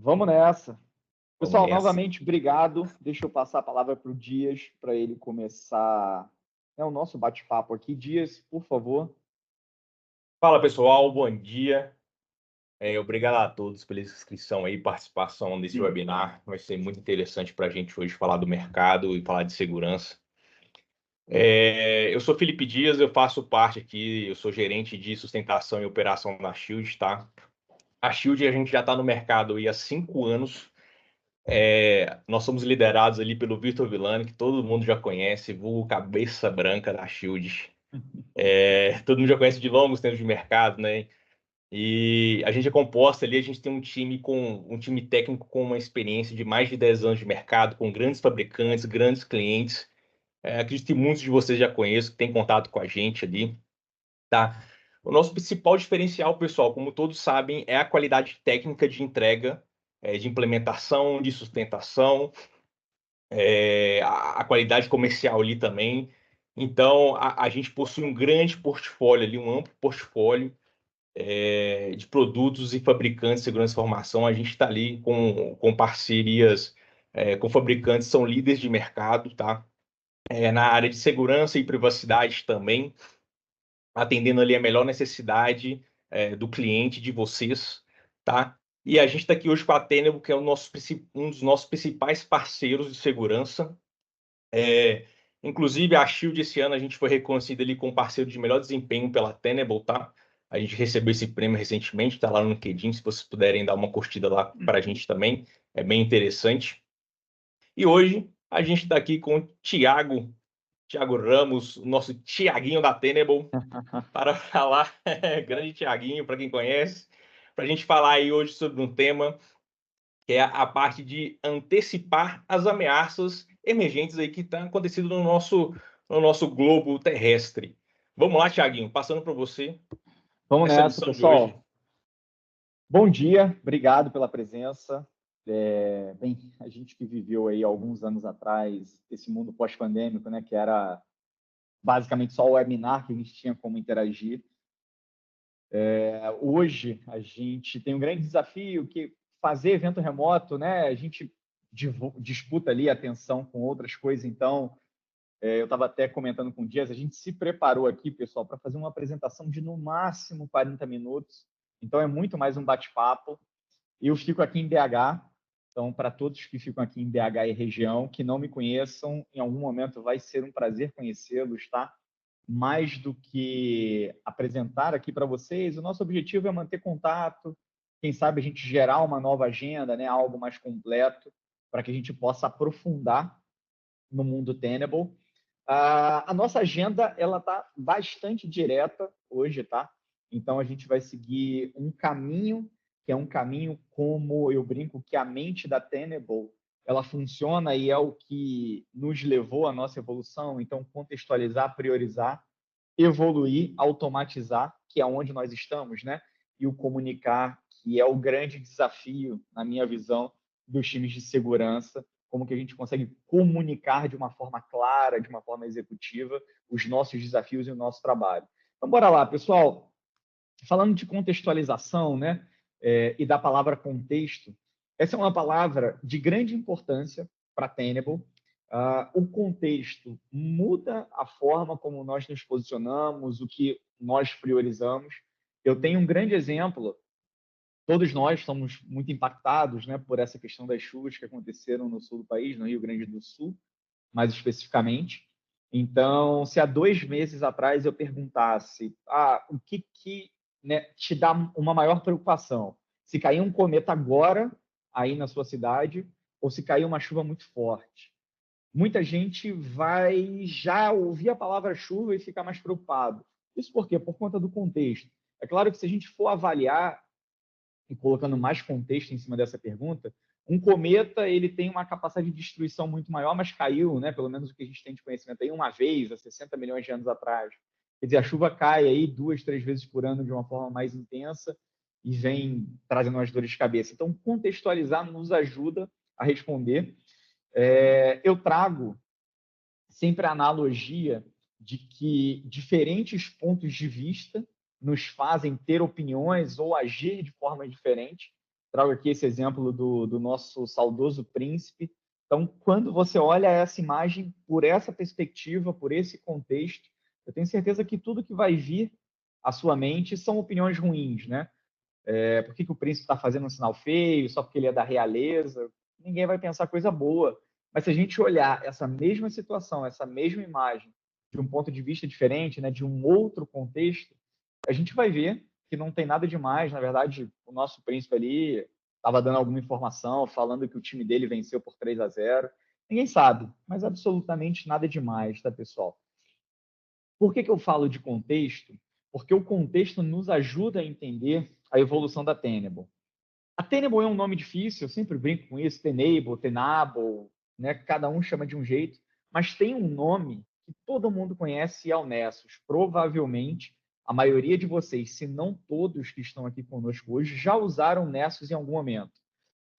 Vamos nessa. Vamos Pessoal, nessa. novamente, obrigado. Deixa eu passar a palavra para o Dias, para ele começar o nosso bate-papo aqui. Dias, por favor. Fala, pessoal, bom dia. Obrigado a todos pela inscrição aí, participação nesse webinar. Vai ser muito interessante para a gente hoje falar do mercado e falar de segurança. Eu sou Felipe Dias, eu faço parte aqui, eu sou gerente de sustentação e operação da Shield, tá? A Shield, a gente já está no mercado aí há 5 anos. Nós somos liderados ali pelo Vitor Villani, que todo mundo já conhece, vulgo cabeça branca da Shield. Todo mundo já conhece de longos tempos de mercado, né? E a gente é composta ali, a gente tem um time técnico com uma experiência de mais de 10 anos de mercado, com grandes fabricantes, grandes clientes. Acredito que muitos de vocês já conhecem, que têm contato com a gente ali, tá? O nosso principal diferencial, pessoal, como todos sabem, é a qualidade técnica de entrega, de implementação, de sustentação, a qualidade comercial ali também. Então, a gente possui um grande portfólio ali, um amplo portfólio de produtos e fabricantes de segurança da informação. A gente está ali com parcerias com fabricantes que são líderes de mercado, tá? Na área de segurança e privacidade também, atendendo ali a melhor necessidade do cliente, de vocês, tá? E a gente está aqui hoje com a Tenable, que é um dos nossos principais parceiros de segurança. Inclusive, a Shield, esse ano, a gente foi reconhecido ali como parceiro de melhor desempenho pela Tenable, tá? A gente recebeu esse prêmio recentemente, tá lá no LinkedIn, se vocês puderem dar uma curtida lá para a gente também, é bem interessante. E hoje a gente está aqui com o Thiago Ramos, o nosso Thiaguinho da Tenable, para falar, grande Thiaguinho, para quem conhece, para a gente falar aí hoje sobre um tema que é a parte de antecipar as ameaças emergentes aí que estão acontecendo no nosso globo terrestre. Vamos lá, Thiaguinho, passando para você. Vamos Essa nessa, lição de hoje. pessoal. Bom dia, obrigado pela presença. Bem, a gente que viveu aí alguns anos atrás esse mundo pós-pandêmico, né, que era basicamente só o webinar que a gente tinha como interagir. Hoje a gente tem um grande desafio que fazer evento remoto, né? A gente disputa ali a atenção com outras coisas. Então, eu estava até comentando com o Dias, a gente se preparou aqui, pessoal, para fazer uma apresentação de no máximo 40 minutos. Então, é muito mais um bate-papo. Eu fico aqui em BH. Então, para todos que ficam aqui em BH e região, que não me conheçam, em algum momento vai ser um prazer conhecê-los, tá? Mais do que apresentar aqui para vocês, o nosso objetivo é manter contato, quem sabe a gente gerar uma nova agenda, né, algo mais completo, para que a gente possa aprofundar no mundo Tenable. A nossa agenda ela está bastante direta hoje, tá? Então a gente vai seguir um caminho que é um caminho, como eu brinco, que a mente da Tenable ela funciona e é o que nos levou à nossa evolução. Então, contextualizar, priorizar, evoluir, automatizar, que é onde nós estamos, né? E o comunicar, que é o grande desafio, na minha visão, dos times de segurança, como que a gente consegue comunicar de uma forma clara, de uma forma executiva, os nossos desafios e o nosso trabalho. Então, bora lá, pessoal. Falando de contextualização, né? E da palavra contexto, essa é uma palavra de grande importância para a Tenable. O contexto muda a forma como nós nos posicionamos, o que nós priorizamos. Eu tenho um grande exemplo. Todos nós somos muito impactados, né, por essa questão das chuvas que aconteceram no sul do país, no Rio Grande do Sul, mais especificamente. Então, se há 2 meses atrás eu perguntasse o que né, te dá uma maior preocupação, se cair um cometa agora aí na sua cidade ou se cair uma chuva muito forte. Muita gente vai já ouvir a palavra chuva e ficar mais preocupado. Isso por quê? Por conta do contexto. É claro que se a gente for avaliar e colocando mais contexto em cima dessa pergunta, um cometa ele tem uma capacidade de destruição muito maior, mas caiu, né? Pelo menos o que a gente tem de conhecimento aí uma vez, há 60 milhões de anos atrás. Quer dizer, a chuva cai aí 2, 3 vezes por ano de uma forma mais intensa e vem trazendo umas dores de cabeça. Então, contextualizar nos ajuda a responder. Eu trago sempre a analogia de que diferentes pontos de vista nos fazem ter opiniões ou agir de forma diferente. trago aqui esse exemplo do nosso saudoso príncipe. Então, quando você olha essa imagem por essa perspectiva, por esse contexto, eu tenho certeza que tudo que vai vir à sua mente são opiniões ruins, né? Por que o príncipe está fazendo um sinal feio, só porque ele é da realeza? Ninguém vai pensar coisa boa. Mas se a gente olhar essa mesma situação, essa mesma imagem, de um ponto de vista diferente, né, de um outro contexto, a gente vai ver que não tem nada demais. Na verdade, o nosso príncipe ali estava dando alguma informação, falando que o time dele venceu por 3-0. Ninguém sabe, mas absolutamente nada demais, tá, pessoal? Por que eu falo de contexto? Porque o contexto nos ajuda a entender a evolução da Tenable. A Tenable é um nome difícil, eu sempre brinco com isso, Tenable, Tenable, né? Cada um chama de um jeito, mas tem um nome que todo mundo conhece e é o Nessus. Provavelmente, a maioria de vocês, se não todos que estão aqui conosco hoje, já usaram o Nessus em algum momento.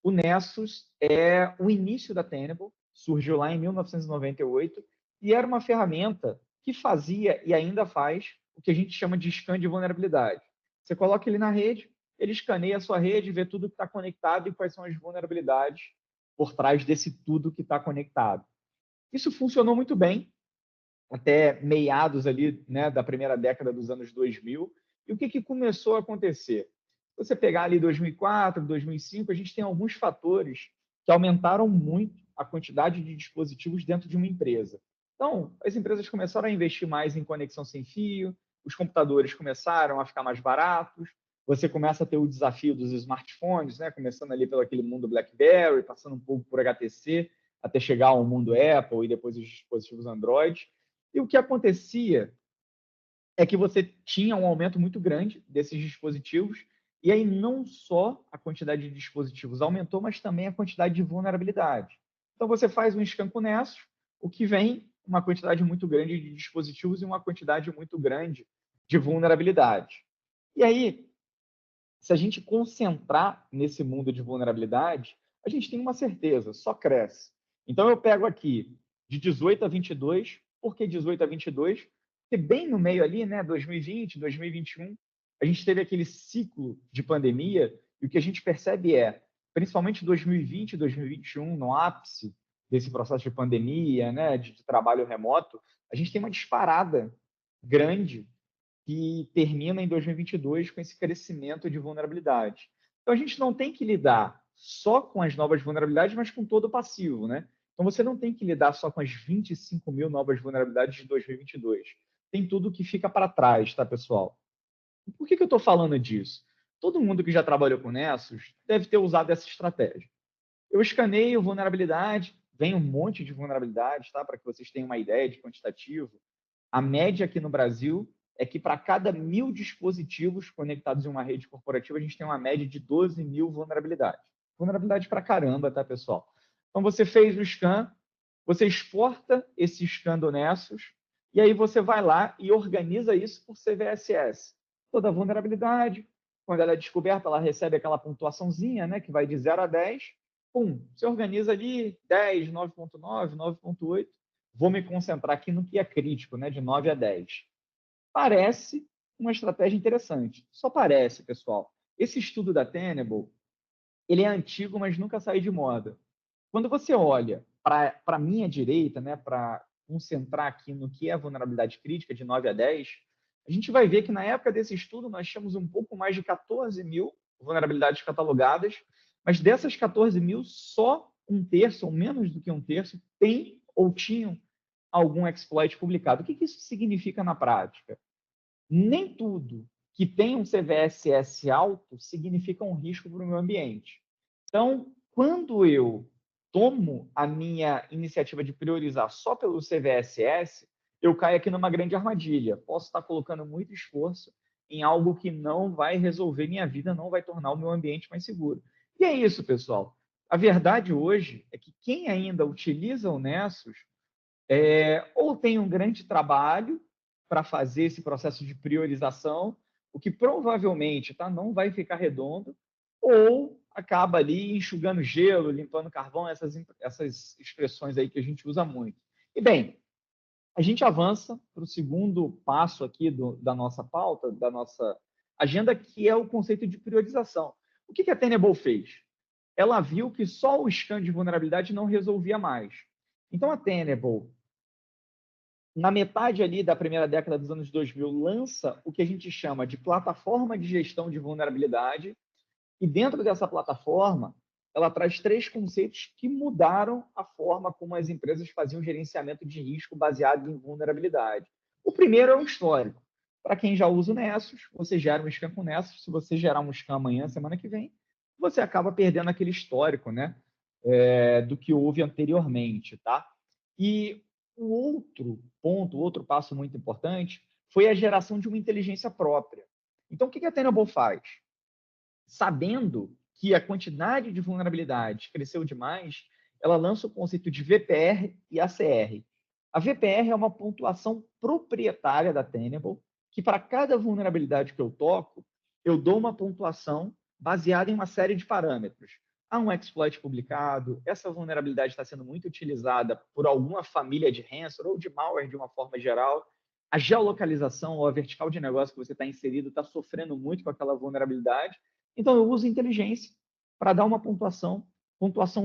O Nessus é o início da Tenable, surgiu lá em 1998 e era uma ferramenta que fazia e ainda faz o que a gente chama de scan de vulnerabilidade. Você coloca ele na rede, ele escaneia a sua rede, vê tudo que está conectado e quais são as vulnerabilidades por trás desse tudo que está conectado. Isso funcionou muito bem até meados ali, né, da primeira década dos anos 2000. E o que começou a acontecer? Se você pegar ali 2004, 2005, a gente tem alguns fatores que aumentaram muito a quantidade de dispositivos dentro de uma empresa. Então, as empresas começaram a investir mais em conexão sem fio, os computadores começaram a ficar mais baratos, você começa a ter o desafio dos smartphones, né? Começando ali pelo aquele mundo BlackBerry, passando um pouco por HTC, até chegar ao mundo Apple e depois os dispositivos Android. E o que acontecia é que você tinha um aumento muito grande desses dispositivos, e aí não só a quantidade de dispositivos aumentou, mas também a quantidade de vulnerabilidade. Então você faz um scan com Nessus, o que vem uma quantidade muito grande de dispositivos e uma quantidade muito grande de vulnerabilidade. E aí, se a gente concentrar nesse mundo de vulnerabilidade, a gente tem uma certeza, só cresce. Então eu pego aqui de 18 a 22, por que 18 a 22? Porque bem no meio ali, né, 2020, 2021, a gente teve aquele ciclo de pandemia e o que a gente percebe é, principalmente 2020 e 2021, no ápice desse processo de pandemia, né, de trabalho remoto, a gente tem uma disparada grande que termina em 2022 com esse crescimento de vulnerabilidade. Então, a gente não tem que lidar só com as novas vulnerabilidades, mas com todo o passivo, né? Então, você não tem que lidar só com as 25 mil novas vulnerabilidades de 2022. Tem tudo que fica para trás, tá, pessoal? Por que eu estou falando disso? Todo mundo que já trabalhou com Nessus deve ter usado essa estratégia. Eu escaneio vulnerabilidade, vem um monte de vulnerabilidades, tá? Para que vocês tenham uma ideia de quantitativo. A média aqui no Brasil é que para cada 1.000 dispositivos conectados em uma rede corporativa, a gente tem uma média de 12 mil vulnerabilidades. Vulnerabilidade para caramba, tá, pessoal? Então, você fez o scan, você exporta esse scan do Nessus, e aí você vai lá e organiza isso por CVSS. Toda vulnerabilidade, quando ela é descoberta, ela recebe aquela pontuaçãozinha, né, que vai de 0 a 10. Pum, você organiza ali 10, 9.9, 9.8. Vou me concentrar aqui no que é crítico, né, de 9 a 10. Parece uma estratégia interessante. Só parece, pessoal. Esse estudo da Tenable, ele é antigo, mas nunca saiu de moda. Quando você olha para a minha direita, né, para concentrar aqui no que é vulnerabilidade crítica, de 9 a 10, a gente vai ver que na época desse estudo nós tínhamos um pouco mais de 14 mil vulnerabilidades catalogadas, mas dessas 14 mil, só um terço, ou menos do que um terço, tem ou tinham algum exploit publicado. O que isso significa na prática? Nem tudo que tem um CVSS alto significa um risco para o meu ambiente. Então, quando eu tomo a minha iniciativa de priorizar só pelo CVSS, eu caio aqui numa grande armadilha. Posso estar colocando muito esforço em algo que não vai resolver minha vida, não vai tornar o meu ambiente mais seguro. E é isso, pessoal. A verdade hoje é que quem ainda utiliza o Nessus ou tem um grande trabalho para fazer esse processo de priorização, o que provavelmente não vai ficar redondo, ou acaba ali enxugando gelo, limpando carvão, essas expressões aí que a gente usa muito. E bem, a gente avança para o segundo passo aqui da nossa pauta, da nossa agenda, que é o conceito de priorização. O que a Tenable fez? Ela viu que só o scan de vulnerabilidade não resolvia mais. Então, a Tenable, na metade ali da primeira década dos anos 2000, lança o que a gente chama de plataforma de gestão de vulnerabilidade, e dentro dessa plataforma, ela traz 3 conceitos que mudaram a forma como as empresas faziam gerenciamento de risco baseado em vulnerabilidade. O primeiro é o histórico. Para quem já usa o Nessus, você gera um scan com o Nessus. Se você gerar um scan amanhã, semana que vem, você acaba perdendo aquele histórico, né, do que houve anteriormente, tá? E o outro ponto, outro passo muito importante, foi a geração de uma inteligência própria. Então, o que a Tenable faz? Sabendo que a quantidade de vulnerabilidades cresceu demais, ela lança o conceito de VPR e ACR. A VPR é uma pontuação proprietária da Tenable, que para cada vulnerabilidade que eu toco, eu dou uma pontuação baseada em uma série de parâmetros. Há um exploit publicado, essa vulnerabilidade está sendo muito utilizada por alguma família de ransomware ou de malware de uma forma geral. A geolocalização ou a vertical de negócio que você está inserido está sofrendo muito com aquela vulnerabilidade. Então, eu uso inteligência para dar uma pontuação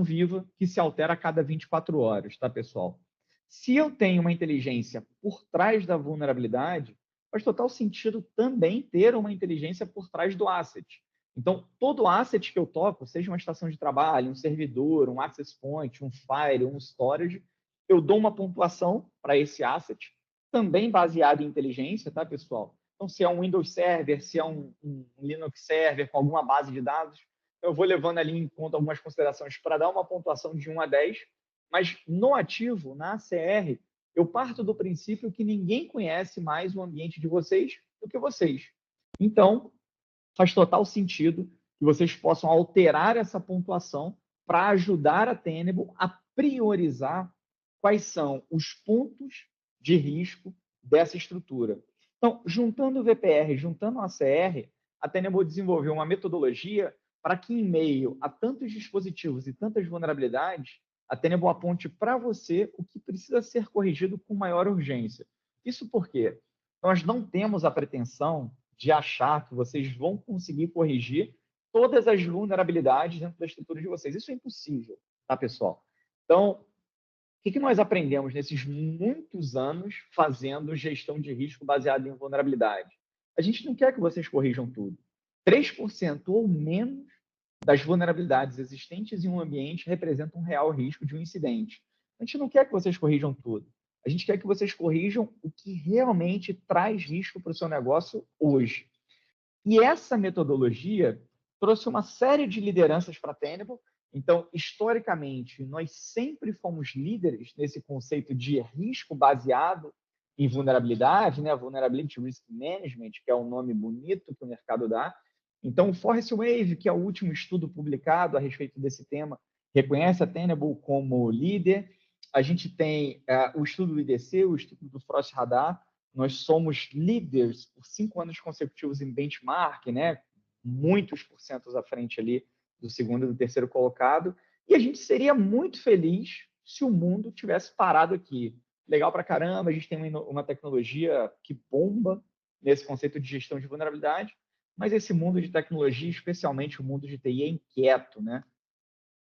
viva que se altera a cada 24 horas, tá, pessoal? Se eu tenho uma inteligência por trás da vulnerabilidade, faz total sentido também ter uma inteligência por trás do asset. Então, todo asset que eu toco, seja uma estação de trabalho, um servidor, um access point, um file, um storage, eu dou uma pontuação para esse asset, também baseado em inteligência, tá, pessoal? Então, se é um Windows Server, se é um Linux Server com alguma base de dados, eu vou levando ali em conta algumas considerações para dar uma pontuação de 1 a 10, mas no ativo, na ACR, eu parto do princípio que ninguém conhece mais o ambiente de vocês do que vocês. Então, faz total sentido que vocês possam alterar essa pontuação para ajudar a Tenable a priorizar quais são os pontos de risco dessa estrutura. Então, juntando o VPR, juntando o ACR, a Tenable desenvolveu uma metodologia para que, em meio a tantos dispositivos e tantas vulnerabilidades, a Tenable aponte para você o que precisa ser corrigido com maior urgência. Isso porque nós não temos a pretensão de achar que vocês vão conseguir corrigir todas as vulnerabilidades dentro da estrutura de vocês. Isso é impossível, tá, pessoal? Então, o que nós aprendemos nesses muitos anos fazendo gestão de risco baseada em vulnerabilidade? A gente não quer que vocês corrijam tudo. 3% ou menos das vulnerabilidades existentes em um ambiente representam um real risco de um incidente. A gente não quer que vocês corrijam tudo. A gente quer que vocês corrijam o que realmente traz risco para o seu negócio hoje. E essa metodologia trouxe uma série de lideranças para a Tenable. Então, historicamente, nós sempre fomos líderes nesse conceito de risco baseado em vulnerabilidade, né? Vulnerability Risk Management, que é um nome bonito que o mercado dá. Então, o Forrest Wave, que é o último estudo publicado a respeito desse tema, reconhece a Tenable como líder. A gente tem o estudo do IDC, o estudo do Frost Radar. Nós somos líderes por 5 anos consecutivos em benchmark, né? Muitos porcentos à frente ali do segundo e do terceiro colocado. E a gente seria muito feliz se o mundo tivesse parado aqui. Legal pra caramba, a gente tem uma tecnologia que bomba nesse conceito de gestão de vulnerabilidade, mas esse mundo de tecnologia, especialmente o mundo de TI, é inquieto, né?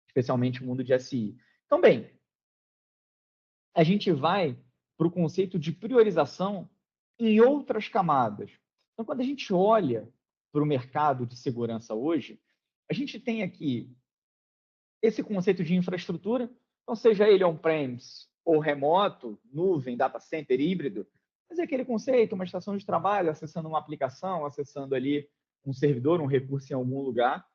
Especialmente o mundo de SI. Então, bem, a gente vai para o conceito de priorização em outras camadas. Então, quando a gente olha para o mercado de segurança hoje, a gente tem aqui esse conceito de infraestrutura, então seja ele on-premise ou remoto, nuvem, data center, híbrido, mas é aquele conceito, uma estação de trabalho, acessando uma aplicação, acessando ali um servidor, um recurso em algum lugar,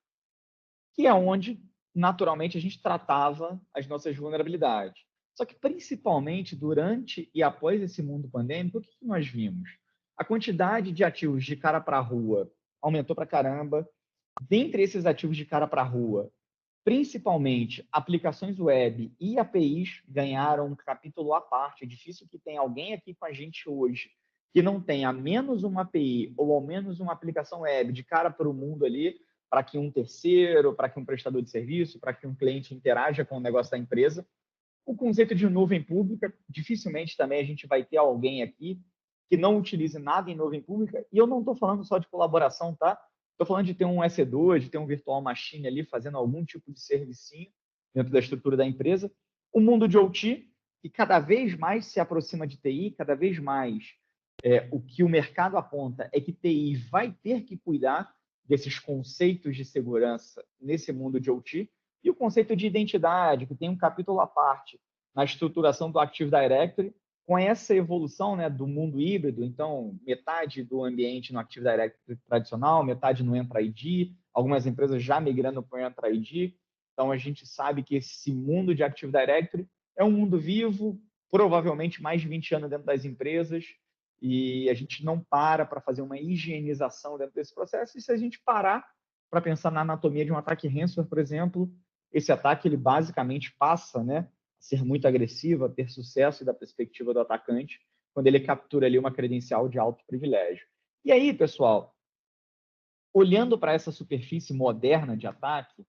que é onde, naturalmente, a gente tratava as nossas vulnerabilidades. Só que, principalmente, durante e após esse mundo pandêmico, o que nós vimos? A quantidade de ativos de cara para a rua aumentou para caramba. Dentre esses ativos de cara para a rua, principalmente aplicações web e APIs ganharam um capítulo à parte. É difícil que tenha alguém aqui com a gente hoje que não tenha menos uma API ou ao menos uma aplicação web de cara para o mundo ali, para que um terceiro, para que um prestador de serviço, para que um cliente interaja com o negócio da empresa. O conceito de nuvem pública, dificilmente também a gente vai ter alguém aqui que não utilize nada em nuvem pública. E eu não estou falando só de colaboração, tá? Estou falando de ter um EC2, de ter um virtual machine ali fazendo algum tipo de servicinho dentro da estrutura da empresa. O mundo de OT, que cada vez mais se aproxima de TI, cada vez mais o que o mercado aponta é que TI vai ter que cuidar desses conceitos de segurança nesse mundo de OT, e o conceito de identidade, que tem um capítulo à parte na estruturação do Active Directory, com essa evolução, né, do mundo híbrido. Então, metade do ambiente no Active Directory tradicional, metade no Entra ID, algumas empresas já migrando para o Entra ID. Então, a gente sabe que esse mundo de Active Directory é um mundo vivo, provavelmente mais de 20 anos dentro das empresas, e a gente não para fazer uma higienização dentro desse processo. E se a gente parar para pensar na anatomia de um ataque ransomware, por exemplo, esse ataque ele basicamente passa, né, a ser muito agressivo, a ter sucesso da perspectiva do atacante, quando ele captura ali uma credencial de alto privilégio. E aí, pessoal, olhando para essa superfície moderna de ataque,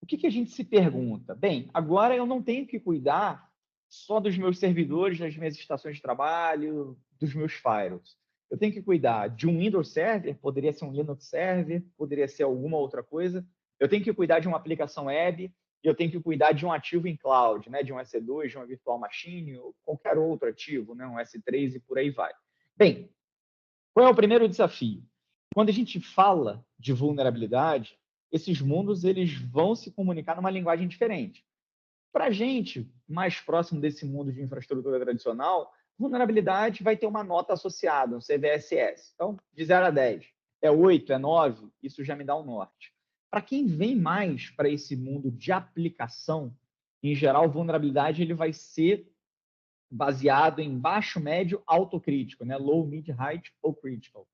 o que a gente se pergunta? Bem, agora eu não tenho que cuidar só dos meus servidores, das minhas estações de trabalho, dos meus firewalls. Eu tenho que cuidar de um Windows Server, poderia ser um Linux Server, poderia ser alguma outra coisa. Eu tenho que cuidar de uma aplicação web, e eu tenho que cuidar de um ativo em cloud, né? De um EC2, de uma virtual machine, ou qualquer outro ativo, né? Um S3 e por aí vai. Bem, qual é o primeiro desafio? Quando a gente fala de vulnerabilidade, esses mundos eles vão se comunicar numa linguagem diferente. Para a gente, mais próximo desse mundo de infraestrutura tradicional, vulnerabilidade vai ter uma nota associada, um CVSS. Então, de 0 a 10. É 8, é 9, isso já me dá um norte. Para quem vem mais para esse mundo de aplicação, em geral, vulnerabilidade ele vai ser baseado em baixo, médio, alto crítico, né? Low, mid, high ou critical.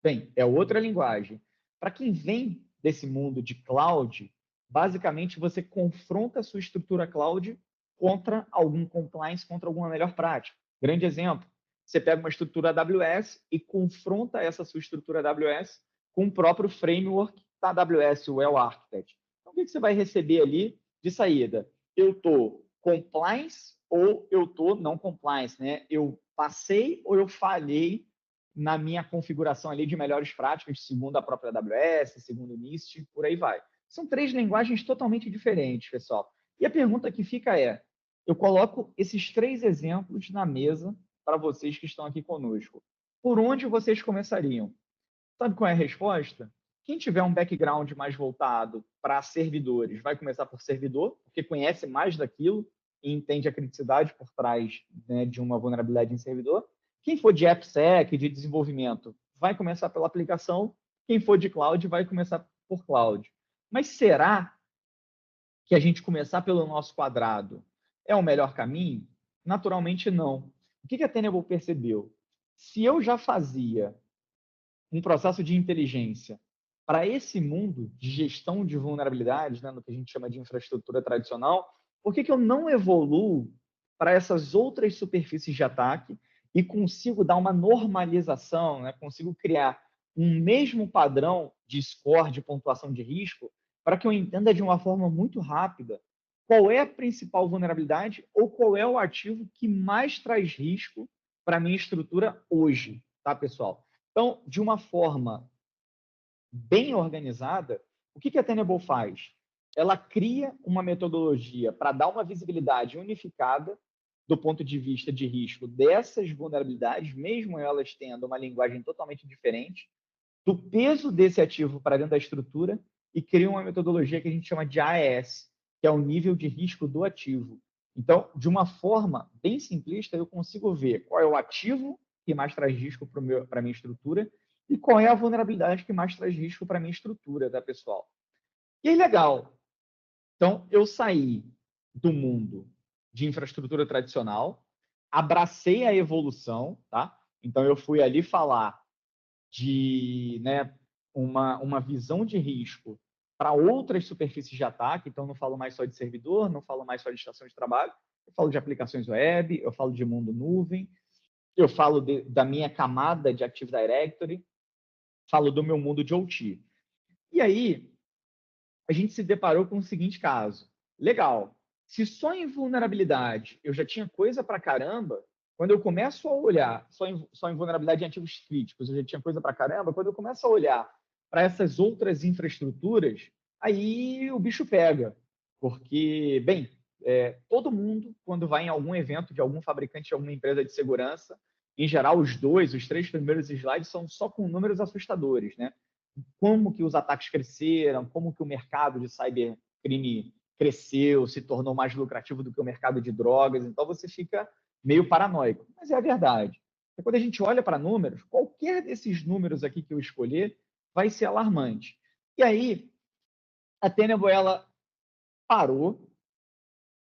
Bem, é outra linguagem. Para quem vem desse mundo de cloud, basicamente você confronta a sua estrutura cloud contra algum compliance, contra alguma melhor prática. Grande exemplo, você pega uma estrutura AWS e confronta essa sua estrutura AWS com o próprio framework da AWS, o Well Architect. Então, o que você vai receber ali de saída? Eu estou compliance ou eu estou não compliance, né? Eu passei ou eu falhei na minha configuração ali de melhores práticas, segundo a própria AWS, segundo o NIST, por aí vai. São três linguagens totalmente diferentes, pessoal. E a pergunta que fica é, eu coloco esses três exemplos na mesa para vocês que estão aqui conosco. Por onde vocês começariam? Sabe qual é a resposta? Quem tiver um background mais voltado para servidores vai começar por servidor, porque conhece mais daquilo e entende a criticidade por trás, né, de uma vulnerabilidade em servidor. Quem for de AppSec, de desenvolvimento, vai começar pela aplicação. Quem for de cloud vai começar por cloud. Mas será que a gente começar pelo nosso quadrado é o melhor caminho? Naturalmente não. O que a Tenable percebeu? Se eu já fazia um processo de inteligência para esse mundo de gestão de vulnerabilidades, né, no que a gente chama de infraestrutura tradicional, por que eu não evoluo para essas outras superfícies de ataque e consigo dar uma normalização, né, consigo criar um mesmo padrão de score, de pontuação de risco, para que eu entenda de uma forma muito rápida qual é a principal vulnerabilidade ou qual é o ativo que mais traz risco para a minha estrutura hoje, tá, pessoal? Então, de uma forma bem organizada, o que a Tenable faz? Ela cria uma metodologia para dar uma visibilidade unificada do ponto de vista de risco dessas vulnerabilidades, mesmo elas tendo uma linguagem totalmente diferente, do peso desse ativo para dentro da estrutura, e cria uma metodologia que a gente chama de AES, que é o nível de risco do ativo. Então, de uma forma bem simplista, eu consigo ver qual é o ativo que mais traz risco para a minha estrutura e qual é a vulnerabilidade que mais traz risco para a minha estrutura, tá, pessoal? E aí, legal. Então, eu saí do mundo de infraestrutura tradicional, abracei a evolução, tá? Então, eu fui ali falar de, né, uma visão de risco para outras superfícies de ataque. Então, não falo mais só de servidor, não falo mais só de estação de trabalho, eu falo de aplicações web, eu falo de mundo nuvem, eu falo da minha camada de Active Directory, falo do meu mundo de OT. E aí, a gente se deparou com o seguinte caso. Legal, se só em vulnerabilidade eu já tinha coisa para caramba, quando eu começo a olhar só em vulnerabilidade em ativos críticos, eu já tinha coisa para caramba, quando eu começo a olhar para essas outras infraestruturas, aí o bicho pega. Porque, bem, todo mundo, quando vai em algum evento de algum fabricante de alguma empresa de segurança, em geral, os 2, os 3 primeiros slides são só com números assustadores, né? Como que os ataques cresceram, como que o mercado de cybercrime cresceu, se tornou mais lucrativo do que o mercado de drogas. Então, você fica meio paranoico. Mas é a verdade. E quando a gente olha para números, qualquer desses números aqui que eu escolher vai ser alarmante. E aí, a Tenable, ela parou,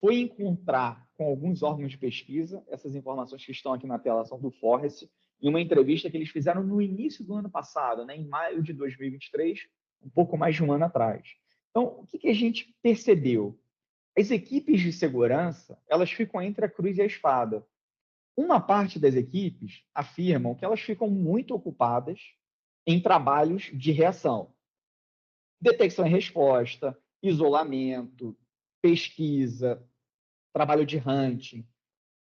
foi encontrar com alguns órgãos de pesquisa, essas informações que estão aqui na tela são do Forrest, em uma entrevista que eles fizeram no início do ano passado, né, em maio de 2023, um pouco mais de um ano atrás. Então, o que a gente percebeu? As equipes de segurança, elas ficam entre a cruz e a espada. Uma parte das equipes afirmam que elas ficam muito ocupadas em trabalhos de reação. Detecção e resposta, isolamento, pesquisa, trabalho de hunting,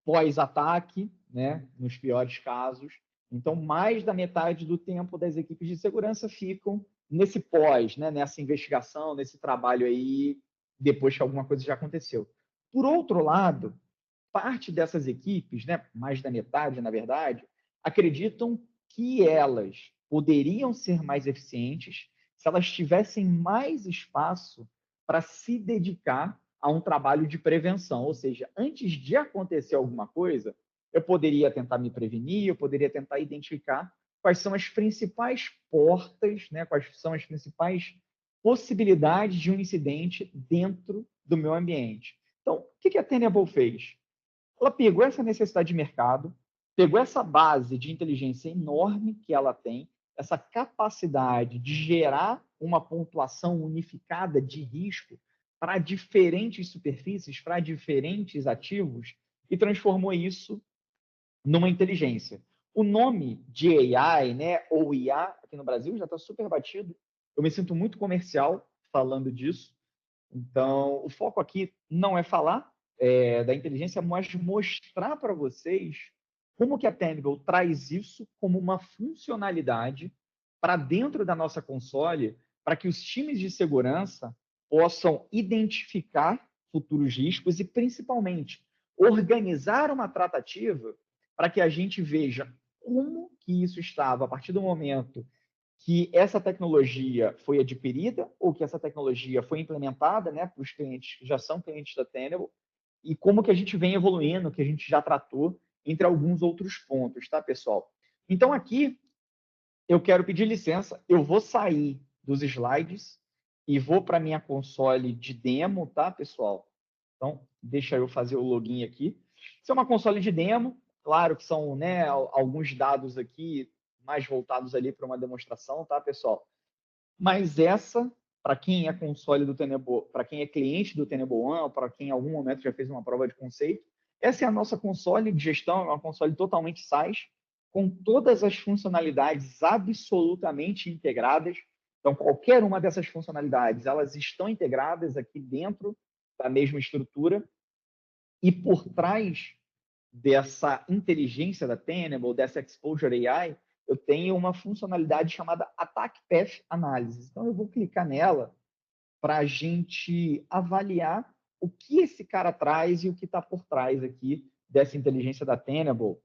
pós-ataque, né, nos piores casos. Então, mais da metade do tempo das equipes de segurança ficam nesse pós, né, nessa investigação, nesse trabalho aí, depois que alguma coisa já aconteceu. Por outro lado, parte dessas equipes, né, mais da metade, na verdade, acreditam que elas poderiam ser mais eficientes se elas tivessem mais espaço para se dedicar a um trabalho de prevenção. Ou seja, antes de acontecer alguma coisa, eu poderia tentar me prevenir, eu poderia tentar identificar quais são as principais portas, né, quais são as principais possibilidades de um incidente dentro do meu ambiente. Então, o que a Tenable fez? Ela pegou essa necessidade de mercado, pegou essa base de inteligência enorme que ela tem, essa capacidade de gerar uma pontuação unificada de risco para diferentes superfícies, para diferentes ativos, e transformou isso numa inteligência. O nome de AI, né, ou IA, aqui no Brasil, já está super batido. Eu me sinto muito comercial falando disso. Então, o foco aqui não é falar da inteligência, mas mostrar para vocês como que a Tenable traz isso como uma funcionalidade para dentro da nossa console, para que os times de segurança possam identificar futuros riscos e, principalmente, organizar uma tratativa para que a gente veja como que isso estava a partir do momento que essa tecnologia foi adquirida ou que essa tecnologia foi implementada, né, para os clientes que já são clientes da Tenable, e como que a gente vem evoluindo, que a gente já tratou, entre alguns outros pontos, tá, pessoal? Então, aqui, eu quero pedir licença, eu vou sair dos slides e vou para a minha console de demo, tá, pessoal? Então, deixa eu fazer o login aqui. Isso é uma console de demo, claro que são, né, alguns dados aqui mais voltados ali para uma demonstração, tá, pessoal? Mas essa, para quem é console do Tenable, para quem é cliente do Tenable One, para quem em algum momento já fez uma prova de conceito, essa é a nossa console de gestão, é uma console totalmente SaaS, com todas as funcionalidades absolutamente integradas. Então, qualquer uma dessas funcionalidades, elas estão integradas aqui dentro da mesma estrutura. E por trás dessa inteligência da Tenable, dessa Exposure AI, eu tenho uma funcionalidade chamada Attack Path Analysis. Então, eu vou clicar nela para a gente avaliar o que esse cara traz e o que está por trás aqui dessa inteligência da Tenable.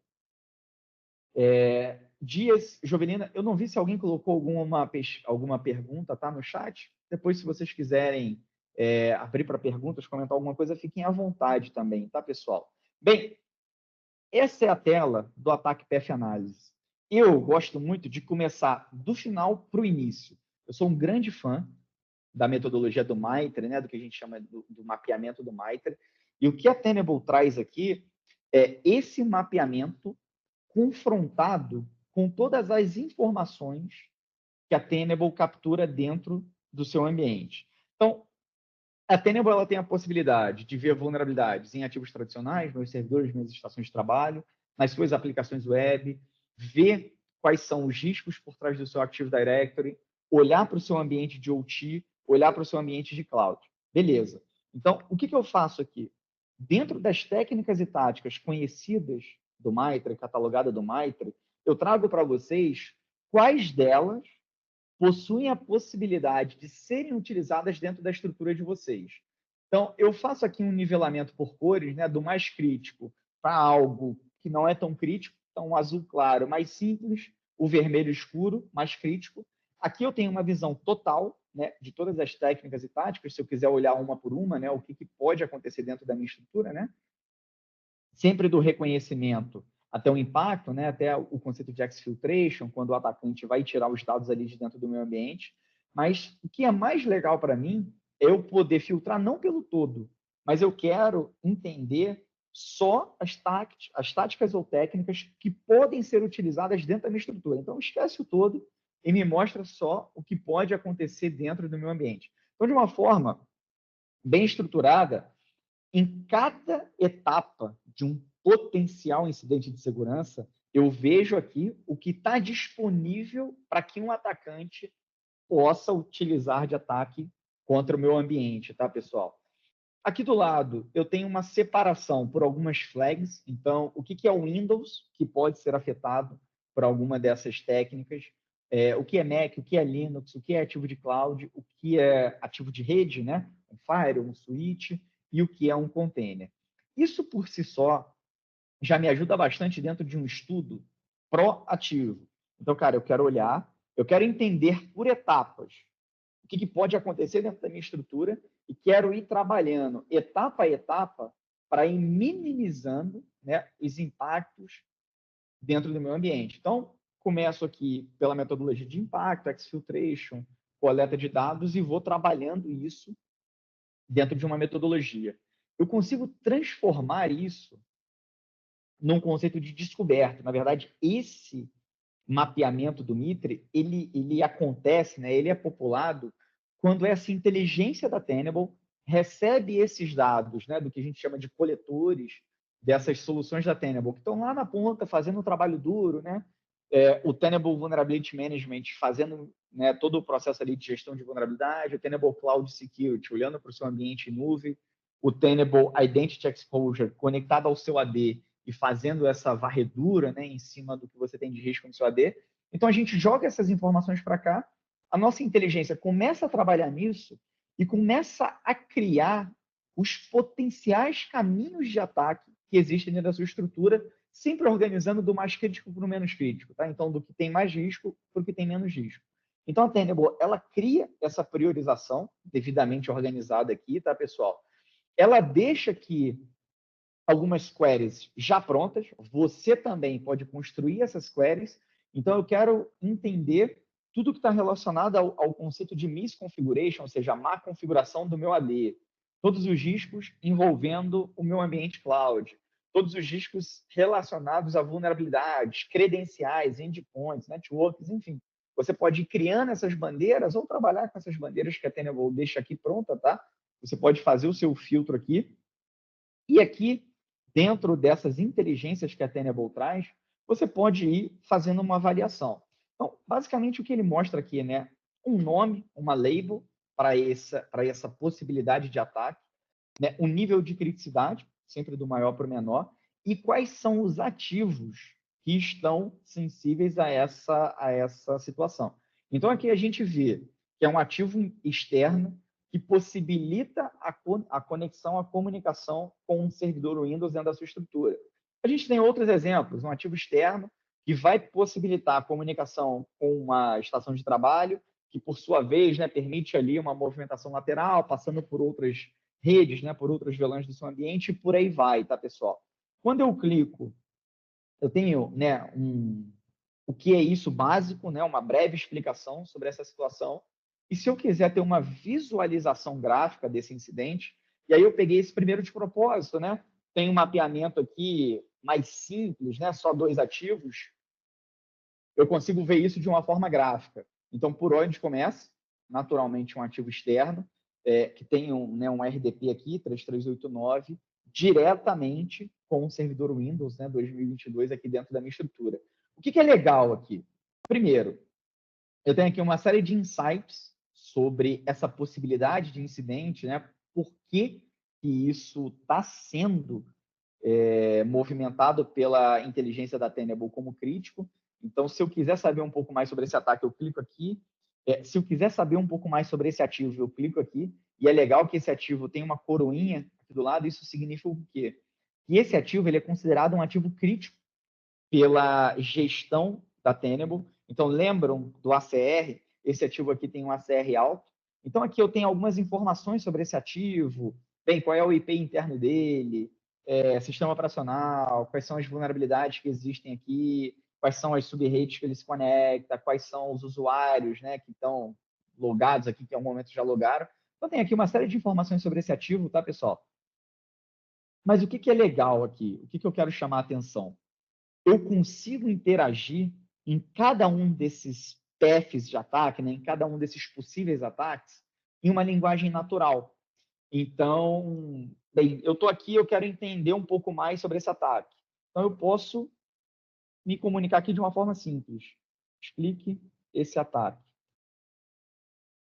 Dias, Jovelina, eu não vi se alguém colocou alguma pergunta, tá, no chat. Depois, se vocês quiserem abrir para perguntas, comentar alguma coisa, fiquem à vontade também, tá, pessoal? Bem, essa é a tela do Attack Path Analysis. Eu gosto muito de começar do final para o início. Eu sou um grande fã da metodologia do MITRE, né, do que a gente chama do mapeamento do MITRE. E o que a Tenable traz aqui é esse mapeamento confrontado com todas as informações que a Tenable captura dentro do seu ambiente. Então, a Tenable ela tem a possibilidade de ver vulnerabilidades em ativos tradicionais, meus servidores, minhas estações de trabalho, nas suas aplicações web, ver quais são os riscos por trás do seu Active Directory, olhar para o seu ambiente de OT, olhar para o seu ambiente de cloud. Beleza. Então, o que eu faço aqui? Dentro das técnicas e táticas conhecidas do MITRE, catalogada do MITRE, eu trago para vocês quais delas possuem a possibilidade de serem utilizadas dentro da estrutura de vocês. Então, eu faço aqui um nivelamento por cores, né, do mais crítico para algo que não é tão crítico. Então, o azul claro, mais simples, o vermelho escuro, mais crítico. Aqui eu tenho uma visão total, né, de todas as técnicas e táticas, se eu quiser olhar uma por uma, né, o que pode acontecer dentro da minha estrutura, né? Sempre do reconhecimento até o impacto, né, até o conceito de exfiltration, quando o atacante vai tirar os dados ali de dentro do meu ambiente. Mas o que é mais legal para mim é eu poder filtrar não pelo todo, mas eu quero entender só as táticas ou técnicas que podem ser utilizadas dentro da minha estrutura. Então, esquece o todo e me mostra só o que pode acontecer dentro do meu ambiente. Então, de uma forma bem estruturada, em cada etapa de um potencial incidente de segurança, eu vejo aqui o que está disponível para que um atacante possa utilizar de ataque contra o meu ambiente, tá, pessoal? Aqui do lado, eu tenho uma separação por algumas flags. Então, o que é o Windows, que pode ser afetado por alguma dessas técnicas, o que é Mac, o que é Linux, o que é ativo de cloud, o que é ativo de rede, né? Um Fire, um switch, e o que é um container. Isso por si só já me ajuda bastante dentro de um estudo proativo. Então, cara, eu quero olhar, eu quero entender por etapas o que pode acontecer dentro da minha estrutura e quero ir trabalhando etapa a etapa para ir minimizando, né, os impactos dentro do meu ambiente. Então, começo aqui pela metodologia de impacto, exfiltration, coleta de dados e vou trabalhando isso dentro de uma metodologia. Eu consigo transformar isso num conceito de descoberta. Na verdade, esse mapeamento do Mitre, ele acontece, né, ele é populado quando essa inteligência da Tenable recebe esses dados, né, do que a gente chama de coletores dessas soluções da Tenable, que estão lá na ponta fazendo um trabalho duro, né? O Tenable Vulnerability Management fazendo, né, todo o processo ali de gestão de vulnerabilidade, o Tenable Cloud Security olhando para o seu ambiente em nuvem, o Tenable Identity Exposure conectado ao seu AD e fazendo essa varredura, né, em cima do que você tem de risco no seu AD. Então, a gente joga essas informações para cá, a nossa inteligência começa a trabalhar nisso e começa a criar os potenciais caminhos de ataque que existem dentro da sua estrutura, sempre organizando do mais crítico para o menos crítico, tá? Então, do que tem mais risco para o que tem menos risco. Então, a Tenable, ela cria essa priorização devidamente organizada aqui, tá, pessoal? Ela deixa que algumas queries já prontas, você também pode construir essas queries. Então, eu quero entender tudo que está relacionado ao conceito de misconfiguration, ou seja, a má configuração do meu AD, todos os riscos envolvendo o meu ambiente cloud, todos os riscos relacionados a vulnerabilidades, credenciais, endpoints, networks, enfim. Você pode ir criando essas bandeiras ou trabalhar com essas bandeiras que a Tenable deixa aqui pronta, tá? Você pode fazer o seu filtro aqui. E aqui, dentro dessas inteligências que a Tenable traz, você pode ir fazendo uma avaliação. Então, basicamente, o que ele mostra aqui, né? Um nome, uma label para essa possibilidade de ataque, né? Um nível de criticidade, sempre do maior para o menor, e quais são os ativos que estão sensíveis a essa situação. Então, aqui a gente vê que é um ativo externo que possibilita a conexão, a comunicação com um servidor Windows dentro da sua estrutura. A gente tem outros exemplos, um ativo externo que vai possibilitar a comunicação com uma estação de trabalho, que por sua vez, né, permite ali uma movimentação lateral, passando por outras redes, né, por outros VLANs do seu ambiente, e por aí vai, tá, pessoal? Quando eu clico, eu tenho, né, o que é isso básico, né, uma breve explicação sobre essa situação. E se eu quiser ter uma visualização gráfica desse incidente, e aí eu peguei esse primeiro de propósito, né? Tem um mapeamento aqui mais simples, né? Só 2 ativos. Eu consigo ver isso de uma forma gráfica. Então, por onde começa? Naturalmente, um ativo externo, que tem um RDP aqui, 3389, diretamente com o servidor Windows, né, 2022, aqui dentro da minha estrutura. O que é legal aqui? Primeiro, eu tenho aqui uma série de insights sobre essa possibilidade de incidente, né? Por que isso está sendo movimentado pela inteligência da Tenable como crítico. Então, se eu quiser saber um pouco mais sobre esse ataque, eu clico aqui. Se eu quiser saber um pouco mais sobre esse ativo, eu clico aqui, e é legal que esse ativo tem uma coroinha aqui do lado, isso significa o quê? Que esse ativo ele é considerado um ativo crítico pela gestão da Tenable. Então, lembram do ACR? Esse ativo aqui tem um ACR alto. Então, aqui eu tenho algumas informações sobre esse ativo, bem, qual é o IP interno dele, sistema operacional, quais são as vulnerabilidades que existem aqui, quais são as subredes que ele se conecta, quais são os usuários, né, que estão logados aqui, que em algum momento já logaram. Então, tem aqui uma série de informações sobre esse ativo, tá, pessoal? Mas o que é legal aqui? O que eu quero chamar a atenção? Eu consigo interagir em cada um desses paths de ataque, né, em cada um desses possíveis ataques, em uma linguagem natural. Então, bem, eu estou aqui, eu quero entender um pouco mais sobre esse ataque. Então, eu posso me comunicar aqui de uma forma simples. Explique esse ataque.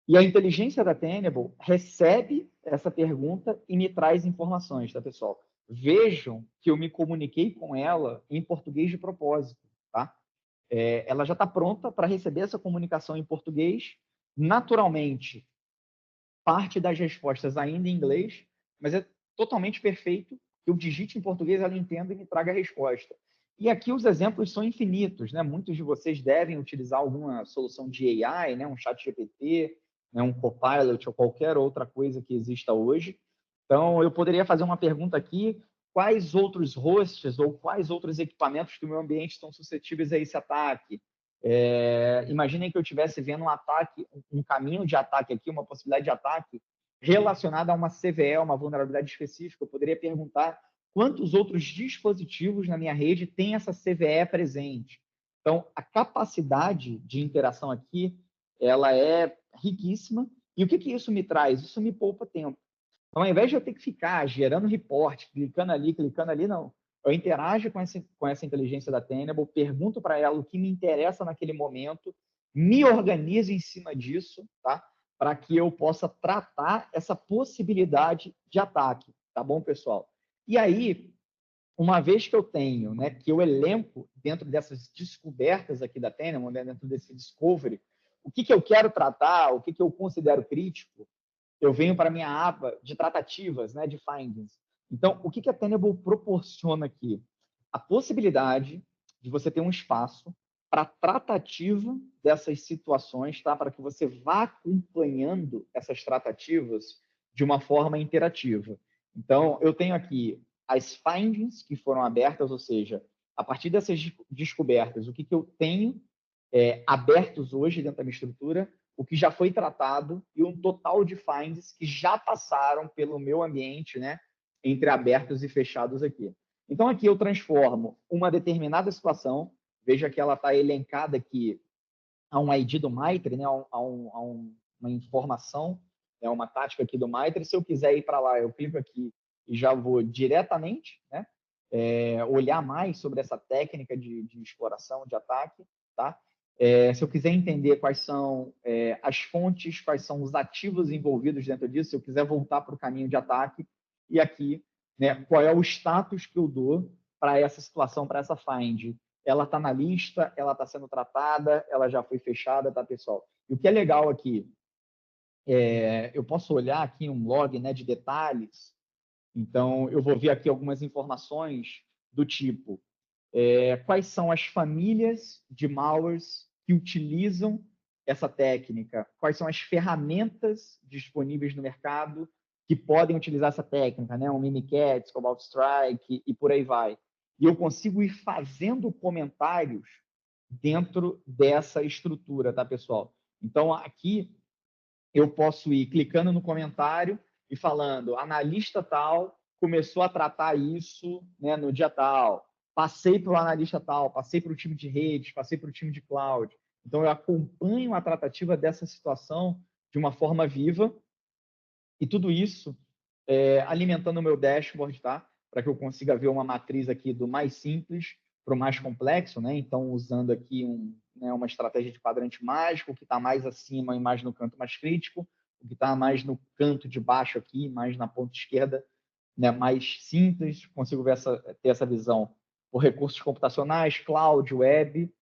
E a inteligência da Tenable recebe essa pergunta e me traz informações, tá, pessoal? Vejam que eu me comuniquei com ela em português de propósito, tá? Ela já está pronta para receber essa comunicação em português. Naturalmente, parte das respostas ainda em inglês, mas é totalmente perfeito que eu digite em português, ela entenda e me traga a resposta. E aqui os exemplos são infinitos, né? Muitos de vocês devem utilizar alguma solução de AI, né? Um chat GPT, né? Um Copilot ou qualquer outra coisa que exista hoje. Então, eu poderia fazer uma pergunta aqui: quais outros hosts ou quais outros equipamentos do meu ambiente estão suscetíveis a esse ataque? Imaginem que eu estivesse vendo um ataque, um caminho de ataque aqui, uma possibilidade de ataque relacionada a uma CVE, uma vulnerabilidade específica. Eu poderia perguntar quantos outros dispositivos na minha rede tem essa CVE presente. Então, a capacidade de interação aqui, ela é riquíssima. E o que isso me traz? Isso me poupa tempo. Então, ao invés de eu ter que ficar gerando report, clicando ali, não. Eu interajo com essa inteligência da Tenable, pergunto para ela o que me interessa naquele momento, me organizo em cima disso, tá? Para que eu possa tratar essa possibilidade de ataque, tá bom, pessoal? E aí, uma vez que eu tenho, né, que eu elenco dentro dessas descobertas aqui da Tenable, né, dentro desse discovery, o que eu quero tratar, o que eu considero crítico, eu venho para a minha aba de tratativas, né, de findings. Então, o que a Tenable proporciona aqui? A possibilidade de você ter um espaço para tratativa dessas situações, tá? Para que você vá acompanhando essas tratativas de uma forma interativa. Então, eu tenho aqui as findings que foram abertas, ou seja, a partir dessas descobertas, o que eu tenho abertos hoje dentro da minha estrutura, o que já foi tratado e um total de finds que já passaram pelo meu ambiente, né, entre abertos e fechados aqui. Então, aqui eu transformo uma determinada situação, veja que ela está elencada aqui a um ID do MITRE, né, uma informação, uma tática aqui do MITRE. Se eu quiser ir para lá, eu clico aqui e já vou diretamente, né, olhar mais sobre essa técnica de exploração, de ataque, tá? Se eu quiser entender quais são as fontes, quais são os ativos envolvidos dentro disso, se eu quiser voltar para o caminho de ataque, e aqui, né, qual é o status que eu dou para essa situação, para essa find. Ela está na lista, ela está sendo tratada, ela já foi fechada, tá, pessoal? E o que é legal aqui, eu posso olhar aqui um log, né, de detalhes. Então, eu vou ver aqui algumas informações do tipo quais são as famílias de malwares que utilizam essa técnica, quais são as ferramentas disponíveis no mercado que podem utilizar essa técnica, né? Um Mimikatz, Cobalt Strike e por aí vai. E eu consigo ir fazendo comentários dentro dessa estrutura, tá, pessoal? Então, aqui eu posso ir clicando no comentário e falando, analista tal começou a tratar isso, né, no dia tal, passei para o analista tal, passei para o time de redes, passei para o time de cloud. Então, eu acompanho a tratativa dessa situação de uma forma viva e tudo isso alimentando o meu dashboard, tá? Para que eu consiga ver uma matriz aqui do mais simples para o mais complexo, né? Então, usando aqui uma estratégia de quadrante mágico, que está mais acima e mais no canto mais crítico, o que está mais no canto de baixo aqui, mais na ponta esquerda, né? Mais simples, consigo ter essa visão por recursos computacionais, cloud, web,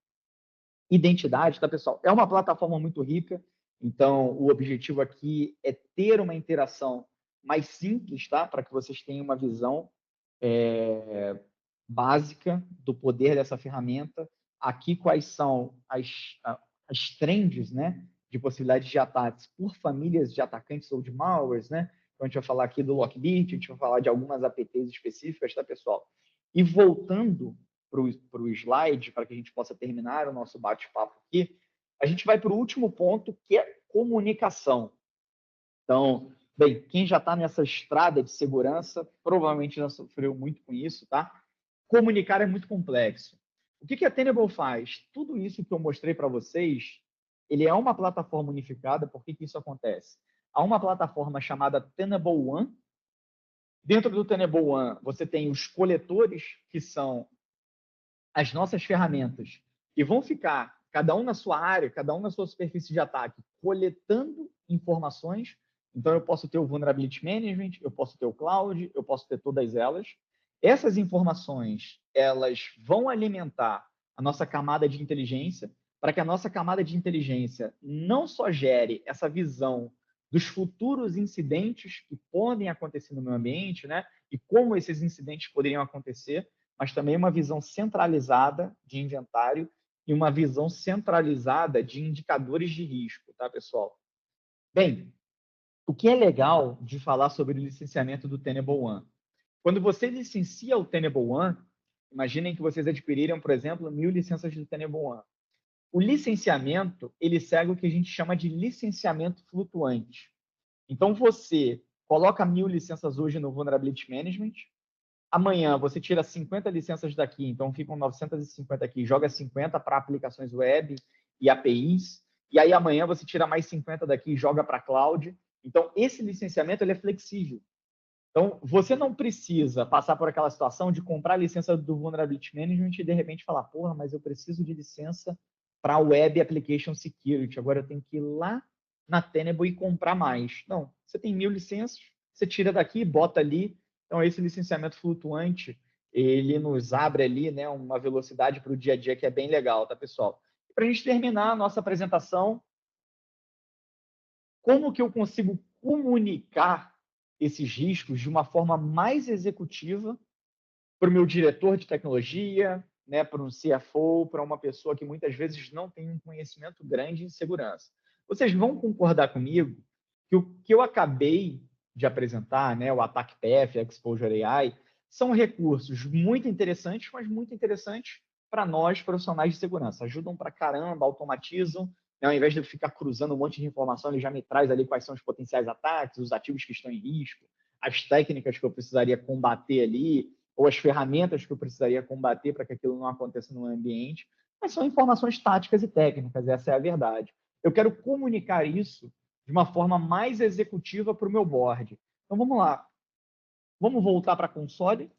identidade, tá, pessoal? É uma plataforma muito rica, Então, o objetivo aqui é ter uma interação mais simples, tá? Para que vocês tenham uma visão básica do poder dessa ferramenta. Aqui, quais são as trends, né, de possibilidades de ataques por famílias de atacantes ou de malwares, né? Então, a gente vai falar aqui do Lockbit, a gente vai falar de algumas APTs específicas, tá, pessoal? E voltando para o slide, para que a gente possa terminar o nosso bate-papo aqui, a gente vai para o último ponto, que é comunicação. Então, bem, quem já está nessa estrada de segurança provavelmente já sofreu muito com isso, tá? Comunicar é muito complexo. O que a Tenable faz? Tudo isso que eu mostrei para vocês, ele é uma plataforma unificada. Por que isso acontece? Há uma plataforma chamada Tenable One. Dentro do Tenable One, você tem os coletores, que são as nossas ferramentas, que vão ficar, cada um na sua área, cada um na sua superfície de ataque, coletando informações. Então, eu posso ter o Vulnerability Management, eu posso ter o Cloud, eu posso ter todas elas. Essas informações, elas vão alimentar a nossa camada de inteligência, para que a nossa camada de inteligência não só gere essa visão dos futuros incidentes que podem acontecer no meu ambiente, né? E como esses incidentes poderiam acontecer, mas também uma visão centralizada de inventário e uma visão centralizada de indicadores de risco, tá, pessoal? Bem, o que é legal de falar sobre o licenciamento do Tenable One? Quando você licencia o Tenable One, imaginem que vocês adquiriram, por exemplo, 1000 licenças do Tenable One. O licenciamento, ele segue o que a gente chama de licenciamento flutuante. Então, você coloca 1000 licenças hoje no Vulnerability Management, amanhã você tira 50 licenças daqui, então ficam 950 aqui, joga 50 para aplicações web e APIs, e aí amanhã você tira mais 50 daqui e joga para cloud. Então, esse licenciamento ele é flexível. Então, você não precisa passar por aquela situação de comprar a licença do Vulnerability Management e, de repente, falar, porra, mas eu preciso de licença para Web Application Security. Agora eu tenho que ir lá na Tenable e comprar mais. Não, você tem 1000 licenças, você tira daqui, bota ali. Então, esse licenciamento flutuante, ele nos abre ali, né, uma velocidade para o dia a dia que é bem legal, tá, pessoal? Para a gente terminar a nossa apresentação, como que eu consigo comunicar esses riscos de uma forma mais executiva para o meu diretor de tecnologia, né, para um CFO, para uma pessoa que muitas vezes não tem um conhecimento grande em segurança. Vocês vão concordar comigo que o que eu acabei de apresentar, né, o Attack Path, Exposure AI, são recursos muito interessantes, mas muito interessantes para nós, profissionais de segurança. Ajudam para caramba, automatizam, né, ao invés de eu ficar cruzando um monte de informação, ele já me traz ali quais são os potenciais ataques, os ativos que estão em risco, as técnicas que eu precisaria combater ali, ou as ferramentas que eu precisaria combater para que aquilo não aconteça no ambiente, mas são informações táticas e técnicas, essa é a verdade. Eu quero comunicar isso de uma forma mais executiva para o meu board. Então, vamos lá. Vamos voltar para a console.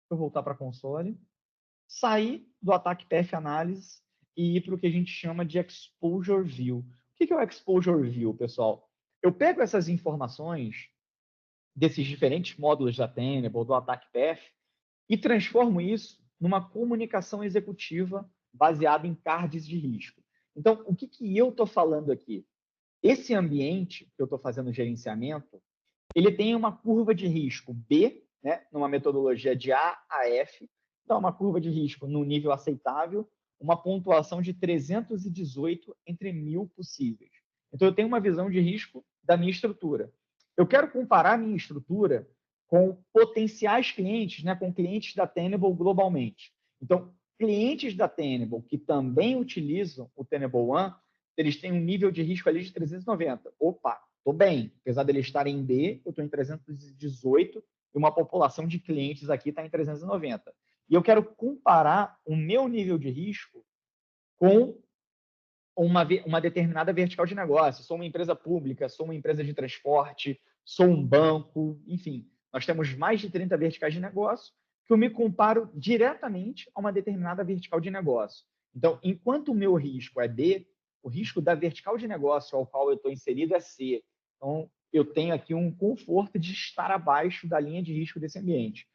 Vou voltar para a console. Sair do Attack Path Analysis e ir para o que a gente chama de Exposure View. O que é o Exposure View, pessoal? Eu pego essas informações desses diferentes módulos da Tenable, do Attack Path, e transformo isso numa comunicação executiva baseada em cards de risco. Então, o que eu estou falando aqui? Esse ambiente que eu estou fazendo gerenciamento, ele tem uma curva de risco B, né, numa metodologia de A a F, então uma curva de risco no nível aceitável, uma pontuação de 318 entre 1000 possíveis. Então, eu tenho uma visão de risco da minha estrutura. Eu quero comparar a minha estrutura com potenciais clientes, né, com clientes da Tenable globalmente. Então, clientes da Tenable que também utilizam o Tenable One, eles têm um nível de risco ali de 390. Opa, estou bem. Apesar de eles estarem em B, eu estou em 318 e uma população de clientes aqui está em 390. E eu quero comparar o meu nível de risco com uma determinada vertical de negócio. Sou uma empresa pública, sou uma empresa de transporte, sou um banco, enfim. Nós temos mais de 30 verticais de negócio que eu me comparo diretamente a uma determinada vertical de negócio. Então, enquanto o meu risco é B, o risco da vertical de negócio ao qual eu estou inserido é C. Então, eu tenho aqui um conforto de estar abaixo da linha de risco desse ambiente.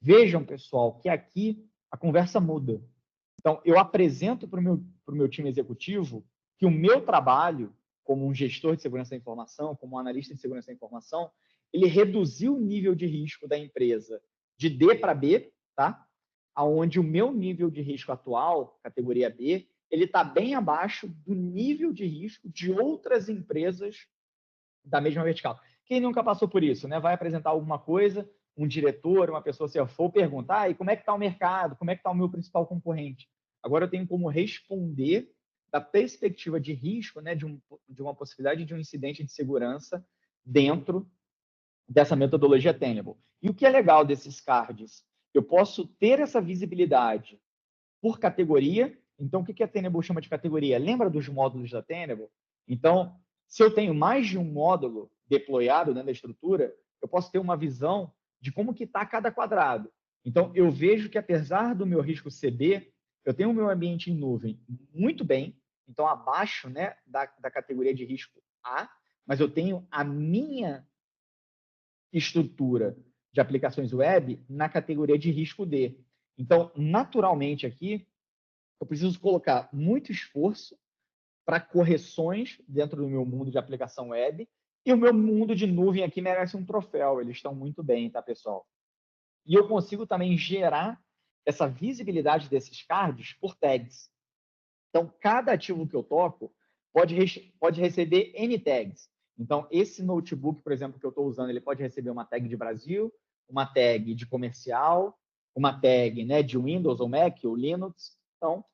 Vejam, pessoal, que aqui a conversa muda. Então, eu apresento para o meu time executivo que o meu trabalho como um gestor de segurança da informação, como um analista de segurança da informação, ele reduziu o nível de risco da empresa de D para B, tá? Onde o meu nível de risco atual, categoria B, ele está bem abaixo do nível de risco de outras empresas da mesma vertical. Quem nunca passou por isso, né? Vai apresentar alguma coisa, um diretor, uma pessoa CFO perguntar, e como é que está o mercado? Como é que está o meu principal concorrente? Agora eu tenho como responder da perspectiva de risco, né, de uma possibilidade de um incidente de segurança dentro dessa metodologia Tenable. E o que é legal desses cards? Eu posso ter essa visibilidade por categoria. Então, o que a Tenable chama de categoria? Lembra dos módulos da Tenable? Então, se eu tenho mais de um módulo deployado dentro da estrutura, eu posso ter uma visão de como que está cada quadrado. Então, eu vejo que, apesar do meu risco CB, eu tenho o meu ambiente em nuvem muito bem, então abaixo, né, da categoria de risco A, mas eu tenho a minha estrutura de aplicações web na categoria de risco D. Então, naturalmente aqui, eu preciso colocar muito esforço para correções dentro do meu mundo de aplicação web, e o meu mundo de nuvem aqui merece um troféu, eles estão muito bem, tá, pessoal? E eu consigo também gerar essa visibilidade desses cards por tags. Então, cada ativo que eu toco pode receber N tags. Então, esse notebook, por exemplo, que eu estou usando, ele pode receber uma tag de Brasil, uma tag de comercial, uma tag, né, de Windows ou Mac ou Linux. Então,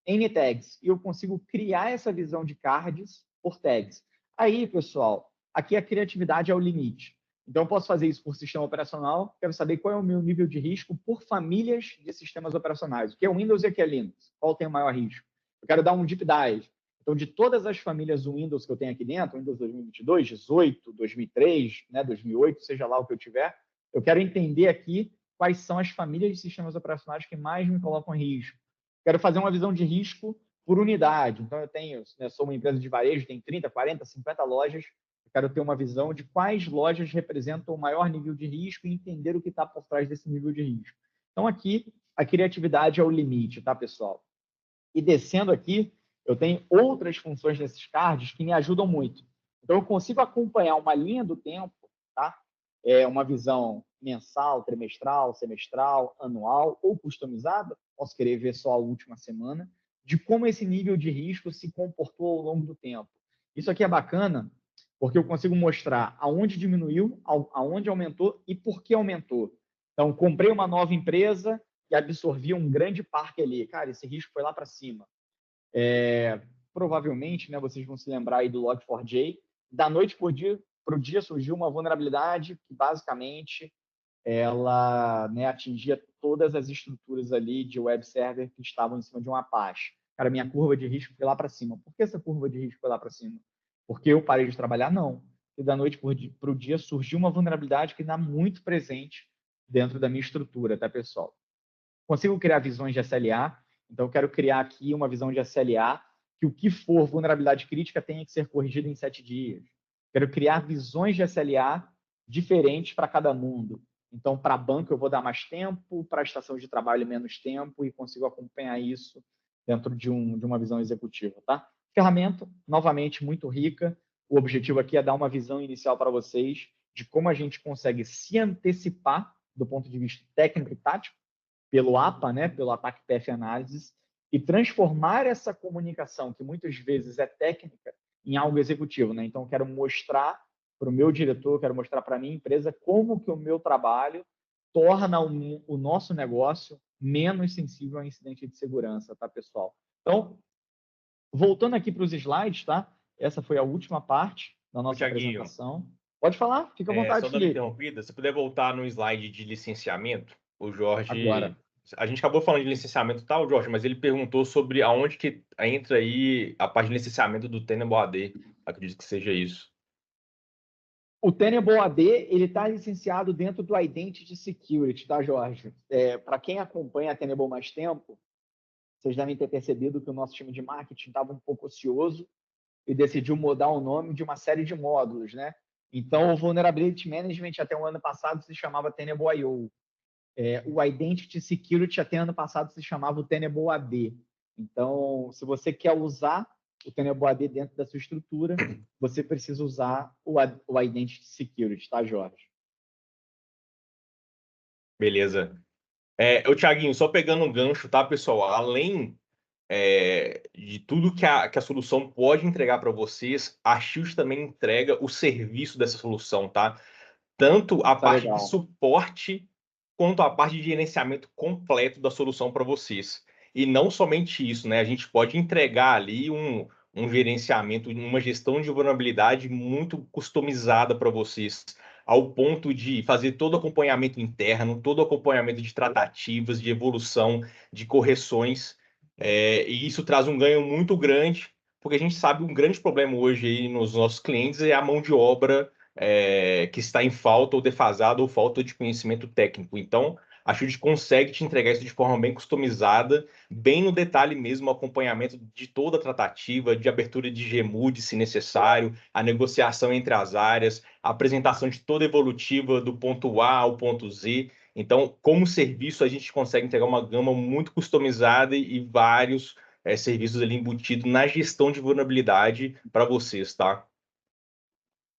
N tags. E eu consigo criar essa visão de cards por tags. Aí, pessoal, aqui a criatividade é o limite. Então, eu posso fazer isso por sistema operacional. Quero saber qual é o meu nível de risco por famílias de sistemas operacionais. O que é Windows e o que é Linux? Qual tem o maior risco? Eu quero dar um deep dive. Então, de todas as famílias Windows que eu tenho aqui dentro, Windows 2022, 18, 2003, né, 2008, seja lá o que eu tiver, eu quero entender aqui quais são as famílias de sistemas operacionais que mais me colocam em risco. Quero fazer uma visão de risco por unidade. Então, eu tenho, né, sou uma empresa de varejo, tem 30, 40, 50 lojas. Eu quero ter uma visão de quais lojas representam o maior nível de risco e entender o que está por trás desse nível de risco. Então, aqui, a criatividade é o limite, tá, pessoal? E descendo aqui, eu tenho outras funções desses cards que me ajudam muito. Então, eu consigo acompanhar uma linha do tempo, tá? Uma visão mensal, trimestral, semestral, anual ou customizada. Posso querer ver só a última semana, de como esse nível de risco se comportou ao longo do tempo. Isso aqui é bacana, porque eu consigo mostrar aonde diminuiu, aonde aumentou e por que aumentou. Então, comprei uma nova empresa, e absorvia um grande parque ali. Cara, esse risco foi lá para cima. Provavelmente, né, vocês vão se lembrar aí do Log4j, da noite para o dia surgiu uma vulnerabilidade que basicamente ela, né, atingia todas as estruturas ali de web server que estavam em cima de um Apache. Cara, minha curva de risco foi lá para cima. Por que essa curva de risco foi lá para cima? Porque eu parei de trabalhar? Não. E da noite para o dia surgiu uma vulnerabilidade que está muito presente dentro da minha estrutura, tá, pessoal? Consigo criar visões de SLA, então eu quero criar aqui uma visão de SLA que o que for vulnerabilidade crítica tenha que ser corrigido em 7 dias. Quero criar visões de SLA diferentes para cada mundo. Então, para banco eu vou dar mais tempo, para a estação de trabalho menos tempo e consigo acompanhar isso dentro de uma visão executiva, tá? Ferramenta, novamente, muito rica. O objetivo aqui é dar uma visão inicial para vocês de como a gente consegue se antecipar do ponto de vista técnico e tático pelo APA, né, pelo Attack Path Analysis, e transformar essa comunicação, que muitas vezes é técnica, em algo executivo. Né? Então, eu quero mostrar para o meu diretor, quero mostrar para a minha empresa como que o meu trabalho torna o nosso negócio menos sensível a incidente de segurança, tá, pessoal? Então, voltando aqui para os slides, tá? Essa foi a última parte da nossa apresentação. Pode falar, fica à vontade, só dando Felipe. interrompida, se puder voltar no slide de licenciamento, o Jorge... Agora. A gente acabou falando de licenciamento e tal, Jorge, mas ele perguntou sobre aonde que entra aí a parte de licenciamento do Tenable AD. Acredito que seja isso. O Tenable AD, ele está licenciado dentro do Identity Security, tá, Jorge? Para quem acompanha a Tenable mais tempo, vocês devem ter percebido que o nosso time de marketing estava um pouco ocioso e decidiu mudar o nome de uma série de módulos, né? Então, o Vulnerability Management até o ano passado se chamava Tenable IO. O Identity Security até ano passado se chamava o Tenable AD. Então, se você quer usar o Tenable AD dentro da sua estrutura, você precisa usar o Identity Security, tá, Jorge? Beleza. Ô, Thiaguinho, só pegando um gancho, tá, pessoal? Além de tudo que a solução pode entregar para vocês, a Shield também entrega o serviço dessa solução, tá? Tanto a Tá parte de legal. suporte quanto a parte de gerenciamento completo da solução para vocês. E não somente isso, né? A gente pode entregar ali um gerenciamento, uma gestão de vulnerabilidade muito customizada para vocês, ao ponto de fazer todo o acompanhamento interno, todo o acompanhamento de tratativas, de evolução, de correções. E isso traz um ganho muito grande, porque a gente sabe um grande problema hoje aí nos nossos clientes é a mão de obra que está em falta ou defasada ou falta de conhecimento técnico. Então, a Shield consegue te entregar isso de forma bem customizada, bem no detalhe mesmo, o acompanhamento de toda a tratativa, de abertura de GMUD, se necessário, a negociação entre as áreas, a apresentação de toda a evolutiva do ponto A ao ponto Z. Então, como serviço, a gente consegue entregar uma gama muito customizada e vários serviços ali embutidos na gestão de vulnerabilidade para vocês, tá?